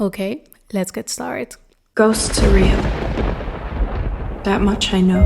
Okay, let's get started. Ghosts are real. That much I know.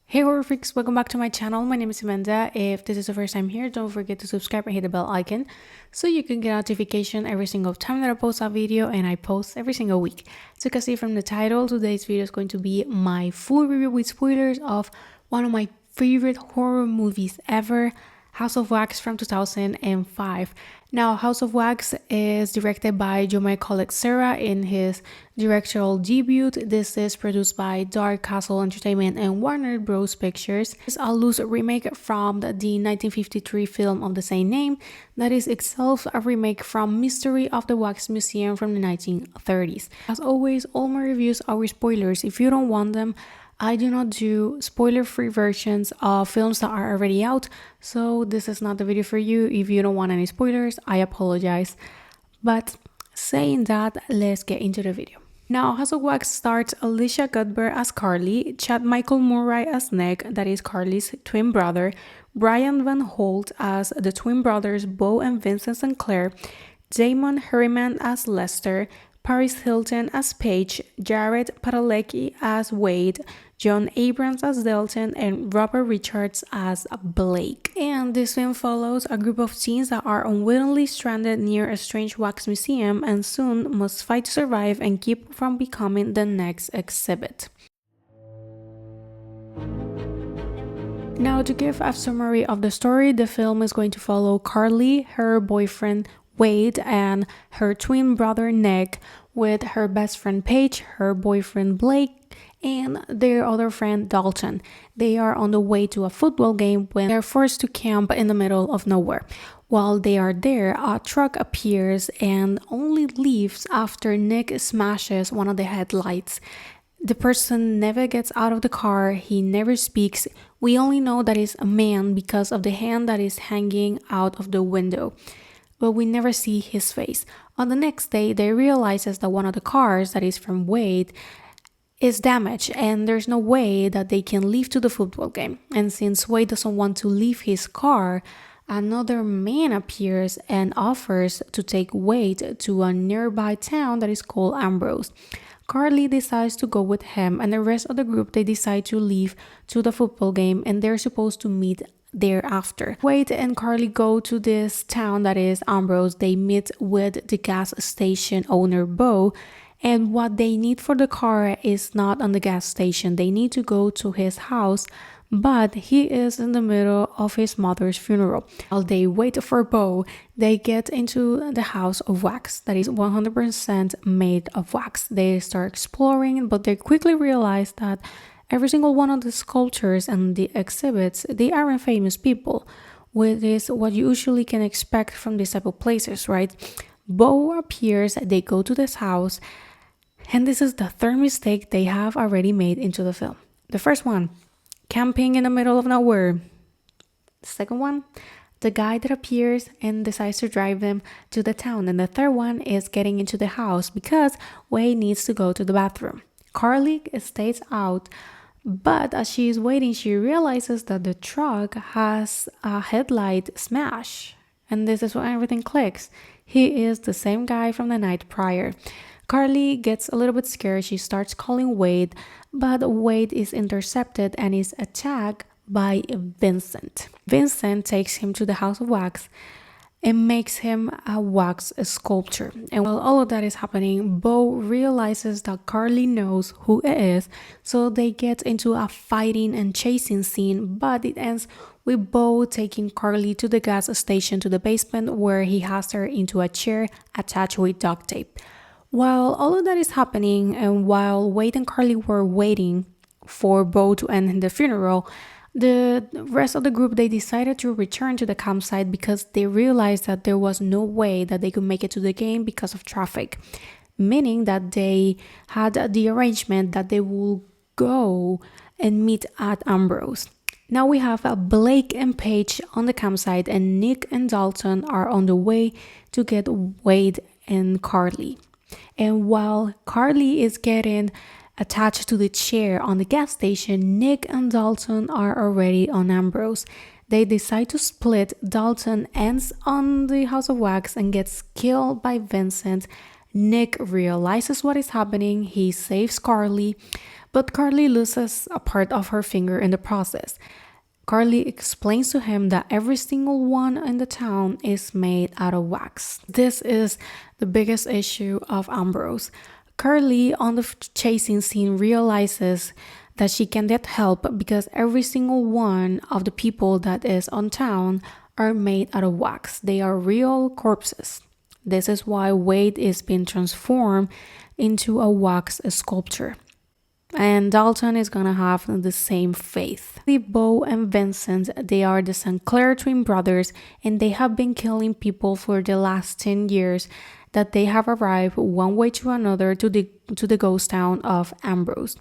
Hey horror freaks, welcome back to my channel. My name is Amanda. If this is the first time here, don't forget to subscribe and hit the bell icon so you can get notification every single time that I post a video, and I post every single week. So you can see from the title, today's video is going to be my full review with spoilers of one of my favorite horror movies ever, House of Wax from 2005. Now, House of Wax is directed by Jaume Collet-Serra in his directorial debut. This is produced by Dark Castle Entertainment and Warner Bros. Pictures. It's a loose remake from the 1953 film of the same name that is itself a remake from Mystery of the Wax Museum from the 1930s. As always, all my reviews are with spoilers. If you don't want them, I do not do spoiler-free versions of films that are already out, so this is not the video for you. If you don't want any spoilers, I apologize. But saying that, let's get into the video. Now, House of Wax stars Alicia Cuthbert as Carly, Chad Michael Murray as Nick, that is Carly's twin brother, Brian Van Holt as the twin brothers Beau and Vincent Sinclair, Damon Herriman as Lester, Paris Hilton as Paige, Jared Padalecki as Wade, John Abrams as Dalton, and Robert Richards as Blake. And this film follows a group of teens that are unwittingly stranded near a strange wax museum and soon must fight to survive and keep from becoming the next exhibit. Now, to give a summary of the story, the film is going to follow Carly, her boyfriend Wade, and her twin brother Nick, with her best friend Paige, her boyfriend Blake, and their other friend Dalton. They are on the way to a football game when they're forced to camp in the middle of nowhere. While they are there, a truck appears and only leaves after Nick smashes one of the headlights. The person never gets out of the car, he never speaks. We only know that it's a man because of the hand that is hanging out of the window, but we never see his face. On the next day, they realizes that one of the cars, that is from Wade, is damaged and there's no way that they can leave to the football game. And since Wade doesn't want to leave his car, another man appears and offers to take Wade to a nearby town that is called Ambrose. Carly decides to go with him, and the rest of the group, they decide to leave to the football game, and they're supposed to meet thereafter. Wade and Carly go to this town that is Ambrose. They meet with the gas station owner Beau, and what they need for the car is not on the gas station. They need to go to his house, but he is in the middle of his mother's funeral. While they wait for Beau, they get into the House of Wax that is 100% made of wax. They start exploring, but they quickly realize that every single one of the sculptures and the exhibits, they aren't famous people, which is what you usually can expect from these type of places, right? Beau appears, they go to this house, and this is the third mistake they have already made into the film. The first one, camping in the middle of nowhere. The second one, the guy that appears and decides to drive them to the town. And the third one is getting into the house because Wade needs to go to the bathroom. Carly stays out, but as she is waiting, she realizes that the truck has a headlight smash. And this is when everything clicks. He is the same guy from the night prior. Carly gets a little bit scared. She starts calling Wade, but Wade is intercepted and is attacked by Vincent. Vincent takes him to the House of Wax and makes him a wax sculpture. And while all of that is happening, Beau realizes that Carly knows who it is, so they get into a fighting and chasing scene, but it ends with Beau taking Carly to the gas station to the basement, where he has her into a chair attached with duct tape. While all of that is happening, and while Wade and Carly were waiting for Beau to end the funeral, the rest of the group, they decided to return to the campsite because they realized that there was no way that they could make it to the game because of traffic, meaning that they had the arrangement that they will go and meet at Ambrose. Now we have Blake and Paige on the campsite, and Nick and Dalton are on the way to get Wade and Carly. And while Carly is getting attached to the chair on the gas station, Nick and Dalton are already on Ambrose. They decide to split. Dalton ends on the House of Wax and gets killed by Vincent. Nick realizes what is happening. He saves Carly, but Carly loses a part of her finger in the process. Carly explains to him that every single one in the town is made out of wax. This is the biggest issue of Ambrose. Carly, on the chasing scene, realizes that she can get help because every single one of the people that is on town are made out of wax. They are real corpses. This is why Wade is being transformed into a wax sculpture. And Dalton is gonna have the same faith. Bo and Vincent, they are the St. Clair twin brothers, and they have been killing people for the last 10 years that they have arrived one way to another to the ghost town of Ambrose.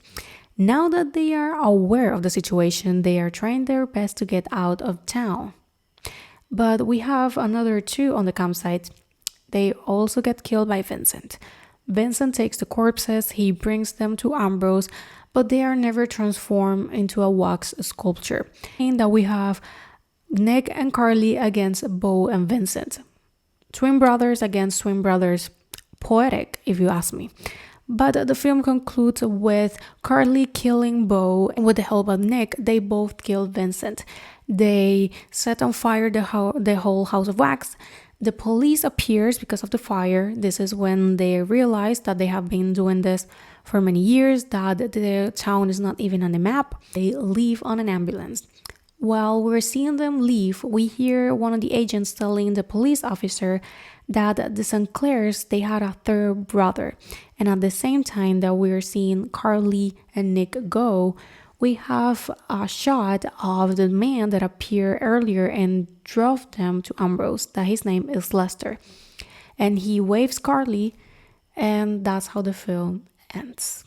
Now that they are aware of the situation, they are trying their best to get out of town. But we have another two on the campsite. They also get killed by Vincent. Vincent takes the corpses, he brings them to Ambrose, but they are never transformed into a wax sculpture. And that we have Nick and Carly against Bo and Vincent. Twin brothers against twin brothers. Poetic, if you ask me. But the film concludes with Carly killing Bo. With the help of Nick, they both kill Vincent. They set on fire the whole House of Wax. The police appears because of the fire. This is when they realize that they have been doing this for many years, that the town is not even on the map. They leave on an ambulance. While we're seeing them leave, we hear one of the agents telling the police officer that the St. Clairs, they had a third brother. And at the same time that we're seeing Carly and Nick go, we have a shot of the man that appeared earlier and drove them to Ambrose, that his name is Lester. And he waves Carly, and that's how the film ends.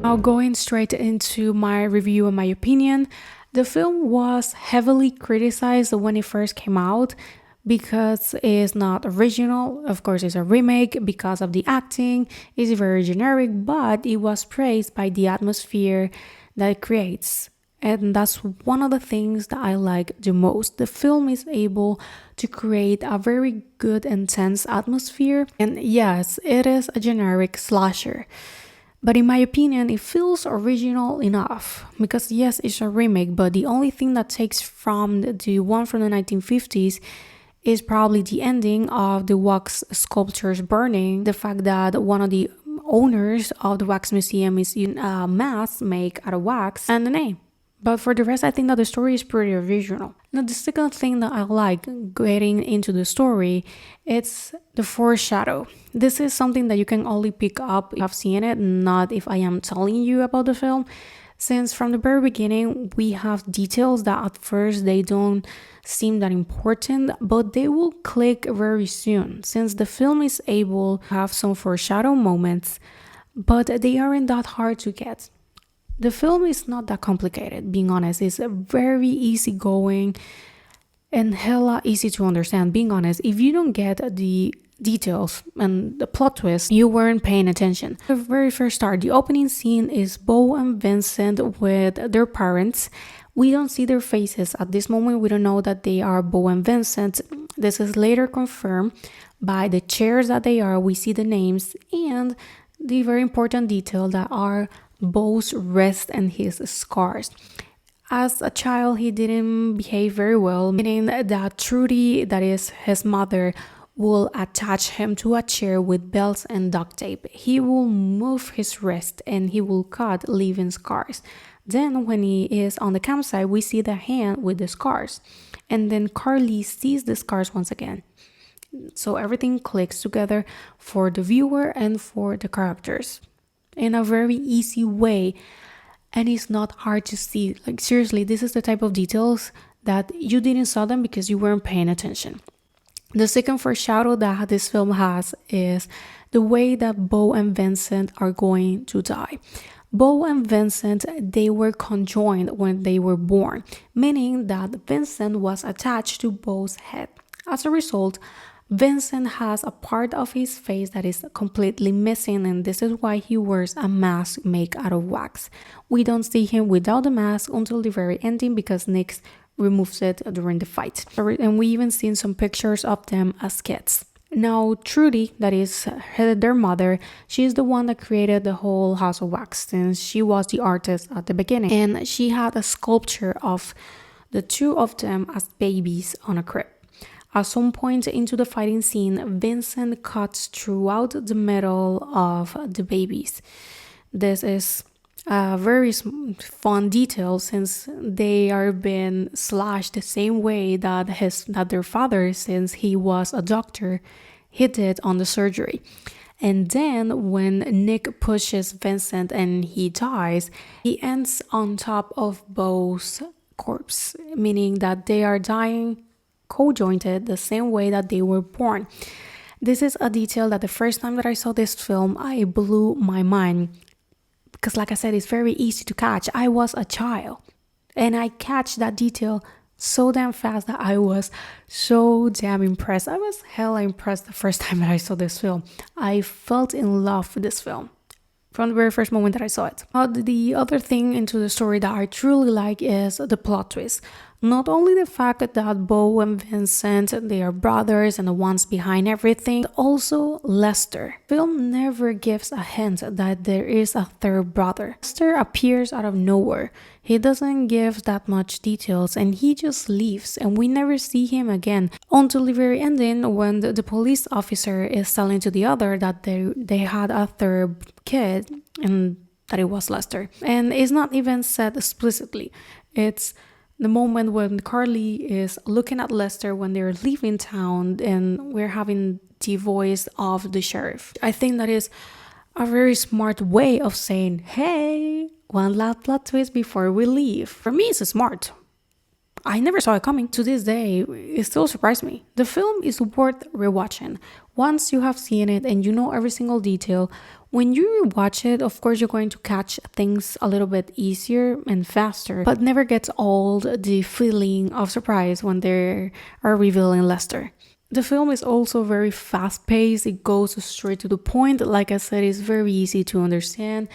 Now going straight into my review and my opinion, the film was heavily criticized when it first came out because it's not original. Of course, it's a remake because of the acting. It's very generic, but it was praised by the atmosphere that it creates. And that's one of the things that I like the most. The film is able to create a very good, intense atmosphere. And yes, it is a generic slasher. But in my opinion, it feels original enough because yes, it's a remake, but the only thing that takes from the one from the 1950s is probably the ending of the wax sculptures burning, the fact that one of the owners of the wax museum is in a mask made out of wax, and the name. But for the rest, I think that the story is pretty original. Now, the second thing that I like getting into the story, it's the foreshadow. This is something that you can only pick up if you have seen it, not if I am telling you about the film. Since from the very beginning, we have details that at first they don't seem that important, but they will click very soon since the film is able to have some foreshadow moments, but they aren't that hard to get. The film is not that complicated, being honest. It's very easygoing and hella easy to understand. Being honest, if you don't get the details and the plot twist, you weren't paying attention. The very first start, the opening scene is Bo and Vincent with their parents. We don't see their faces at this moment. We don't know that they are Bo and Vincent. This is later confirmed by the chairs that they are. We see the names and the very important detail that are Bo's wrist and his scars. As a child, he didn't behave very well, meaning that Trudy, that is his mother, will attach him to a chair with belts and duct tape. He will move his wrist and he will cut, leaving scars. Then when he is on the campsite, we see the hand with the scars. And then Carly sees the scars once again. So everything clicks together for the viewer and for the characters in a very easy way. And it's not hard to see. Like seriously, this is the type of details that you didn't saw them because you weren't paying attention. The second foreshadow that this film has is the way that Bo and Vincent are going to die. Bo and Vincent, they were conjoined when they were born, meaning that Vincent was attached to Bo's head. As a result, Vincent has a part of his face that is completely missing, and this is why he wears a mask made out of wax. We don't see him without the mask until the very ending because Nick removes it during the fight. And we even seen some pictures of them as kids. Now, Trudy, that is their mother, she's the one that created the whole House of Wax since she was the artist at the beginning. And she had a sculpture of the two of them as babies on a crib. At some point into the fighting scene, Vincent cuts throughout the middle of the babies. This is a very fun detail since they are being slashed the same way that their father, since he was a doctor, he did on the surgery. And then when Nick pushes Vincent and he dies, he ends on top of Beau's corpse, meaning that they are dying co-jointed the same way that they were born. This is a detail that the first time that I saw this film, I blew my mind. Because like I said, it's very easy to catch. I was a child and I catch that detail so damn fast that I was so damn impressed. I was hella impressed the first time that I saw this film. I felt in love with this film from the very first moment that I saw it. The other thing into the story that I truly like is the plot twist. Not only the fact that Beau and Vincent, they are brothers and the ones behind everything, also Lester. Film never gives a hint that there is a third brother. Lester appears out of nowhere. He doesn't give that much details and he just leaves and we never see him again until the very ending when the police officer is telling to the other that they had a third kid and that it was Lester. And it's not even said explicitly. It's the moment when Carly is looking at Lester when they're leaving town and we're having the voice of the sheriff. I think that is a very smart way of saying, hey, one last plot twist before we leave. For me, it's smart. I never saw it coming. To this day, it still surprised me. The film is worth rewatching. Once you have seen it and you know every single detail, when you rewatch it, of course, you're going to catch things a little bit easier and faster, but never gets old the feeling of surprise when they are revealing Lester. The film is also very fast-paced. It goes straight to the point. Like I said, it's very easy to understand.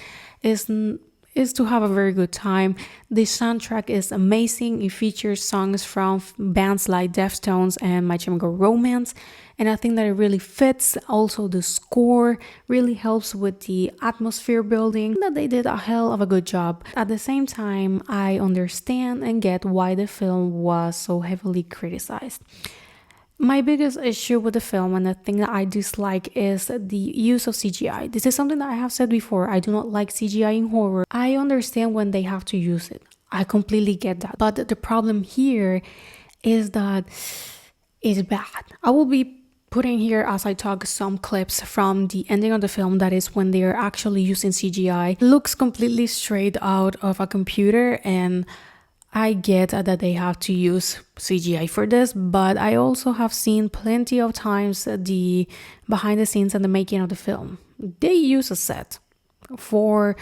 Is to have a very good time. The soundtrack is amazing. It features songs from bands like Deftones and My Chemical Romance, and I think that it really fits. Also, the score really helps with the atmosphere building. That they did a hell of a good job. At the same time, I understand and get why the film was so heavily criticized. My biggest issue with the film and the thing that I dislike is the use of CGI. This is something that I have said before. I do not like CGI in horror. I understand when they have to use it. I completely get that. But the problem here is that it's bad. I will be putting here as I talk some clips from the ending of the film, that is when they are actually using CGI. It looks completely straight out of a computer, and I get that they have to use CGI for this, but I also have seen plenty of times the behind the scenes and the making of the film. They use a set. For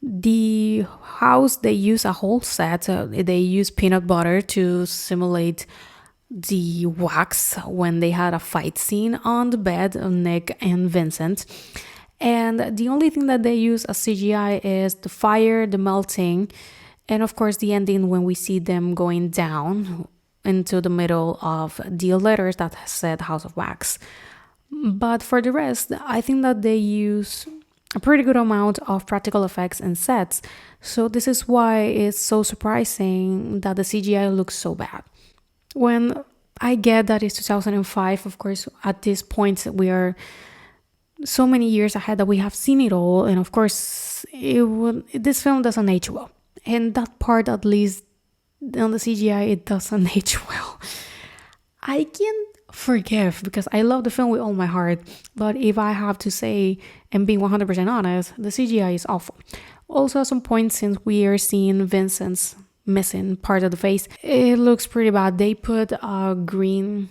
the house, they use a whole set. They use peanut butter to simulate the wax when they had a fight scene on the bed of Nick and Vincent. And the only thing that they use as CGI is the fire, the melting, and of course, the ending when we see them going down into the middle of the letters that said House of Wax. But for the rest, I think that they use a pretty good amount of practical effects and sets. So this is why it's so surprising that the CGI looks so bad. When I get that it's 2005, of course, at this point, we are so many years ahead that we have seen it all. And of course, this film doesn't age well. And that part, at least on the CGI, it doesn't age well. I can forgive because I love the film with all my heart. But if I have to say, and being 100% honest, the CGI is awful. Also, at some point, since we are seeing Vincent's missing part of the face, it looks pretty bad. They put a green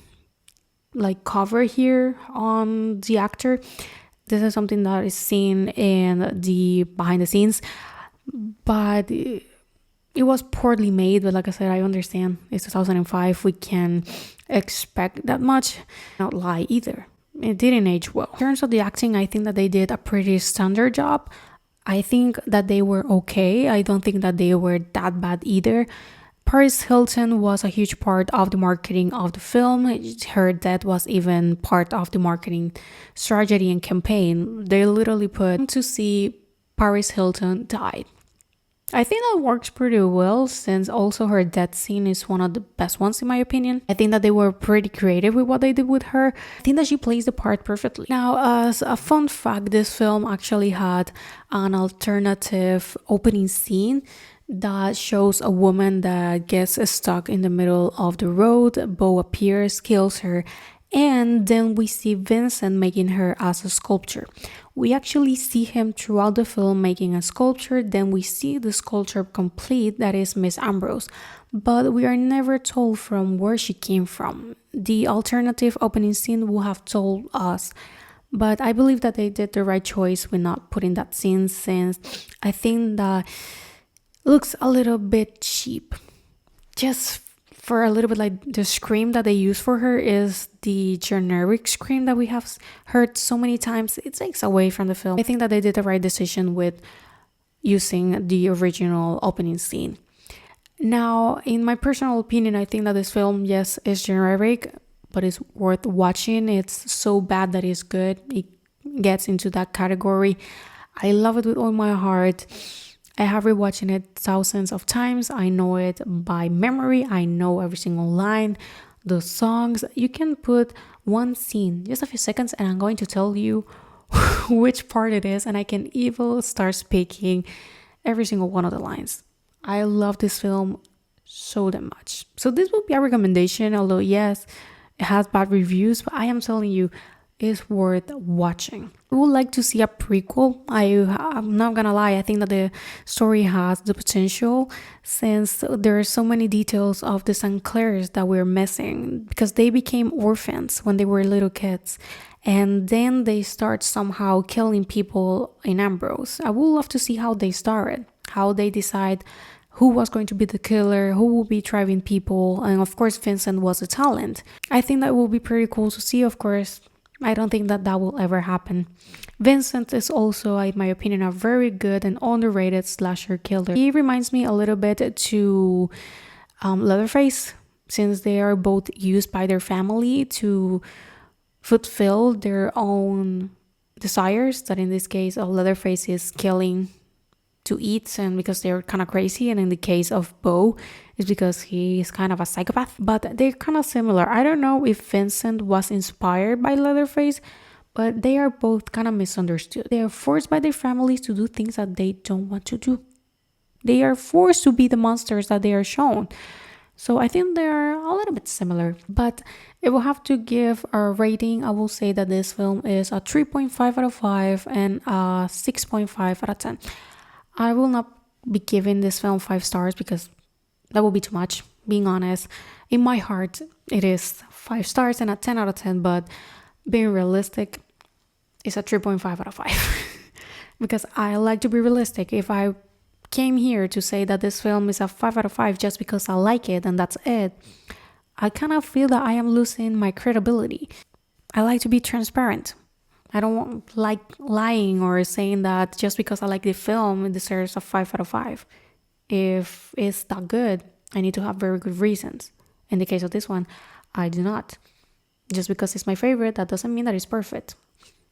cover here on the actor. This is something that is seen in the behind the scenes. But it it was poorly made, but like I said, I understand it's 2005. We can expect that much. Not lie either. It didn't age well. In terms of the acting, I think that they did a pretty standard job. I think that they were okay. I don't think that they were that bad either. Paris Hilton was a huge part of the marketing of the film. Her death was even part of the marketing strategy and campaign. They literally put to see Paris Hilton died. I think that works pretty well, since also her death scene is one of the best ones in my opinion. I think that they were pretty creative with what they did with her. I think that she plays the part perfectly. Now, as a fun fact, this film actually had an alternative opening scene that shows a woman that gets stuck in the middle of the road. Bo appears, kills her, and then we see Vincent making her as a sculpture. We actually see him throughout the film making a sculpture, then we see the sculpture complete, that is Miss Ambrose, but we are never told from where she came from. The alternative opening scene will have told us, but I believe that they did the right choice with not putting that scene, since I think that looks a little bit cheap. Just for a little bit, like the scream that they use for her is the generic scream that we have heard so many times. It takes away from the film. I think that they did the right decision with using the original opening scene. Now, in my personal opinion, I think that this film, yes, is generic, but it's worth watching. It's so bad that it's good. It gets into that category. I love it with all my heart. I have rewatched it thousands of times. I know it by memory. I know every single line, the songs. You can put one scene, just a few seconds, and I'm going to tell you which part it is, and I can even start speaking every single one of the lines. I love this film so damn much. So this will be a recommendation, although yes, it has bad reviews, but I am telling you, it's worth watching. I would like to see a prequel. I'm not gonna lie, I think that the story has the potential, since there are so many details of the St. Clairs that we're missing, because they became orphans when they were little kids, and then they start somehow killing people in Ambrose. I would love to see how they started, how they decide who was going to be the killer, who will be driving people, and of course Vincent was a talent. I think that will be pretty cool to see. Of course, I don't think that will ever happen. Vincent is also, in my opinion, a very good and underrated slasher killer. He reminds me a little bit to Leatherface, since they are both used by their family to fulfill their own desires, that in this case of Leatherface is killing to eat, and because they're kind of crazy, and in the case of Bo is because he's kind of a psychopath, but they're kind of similar. I don't know if Vincent was inspired by Leatherface, but they are both kind of misunderstood. They are forced by their families to do things that they don't want to do. They are forced to be the monsters that they are shown. So I think they're a little bit similar, but if we'll have to give a rating, I will say that this film is a 3.5 out of 5 and a 6.5 out of 10. I will not be giving this film 5 stars because that will be too much, being honest. In my heart, it is 5 stars and a 10 out of 10, but being realistic, it's a 3.5 out of 5. Because I like to be realistic. If I came here to say that this film is a 5 out of 5 just because I like it and that's it, I kind of feel that I am losing my credibility. I like to be transparent. I don't like lying or saying that just because I like the film, it deserves a 5 out of 5. If it's that good, I need to have very good reasons. In the case of this one, I do not. Just because it's my favorite, that doesn't mean that it's perfect.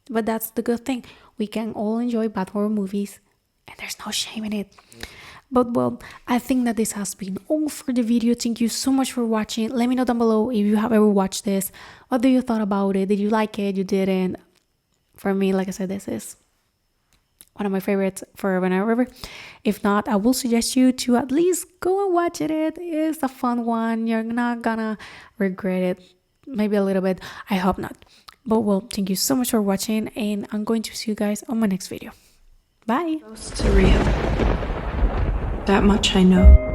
But that's the good thing. We can all enjoy bad horror movies, and there's no shame in it. But well, I think that this has been all for the video. Thank you so much for watching. Let me know down below if you have ever watched this. What do you thought about it? Did you like it? You didn't? For me, like I said, this is one of my favorites forever and ever. If not, I will suggest you to at least go and watch it. It is a fun one. You're not gonna regret it. Maybe a little bit. I hope not. But well, thank you so much for watching, and I'm going to see you guys on my next video. Bye. Close to real. That much I know.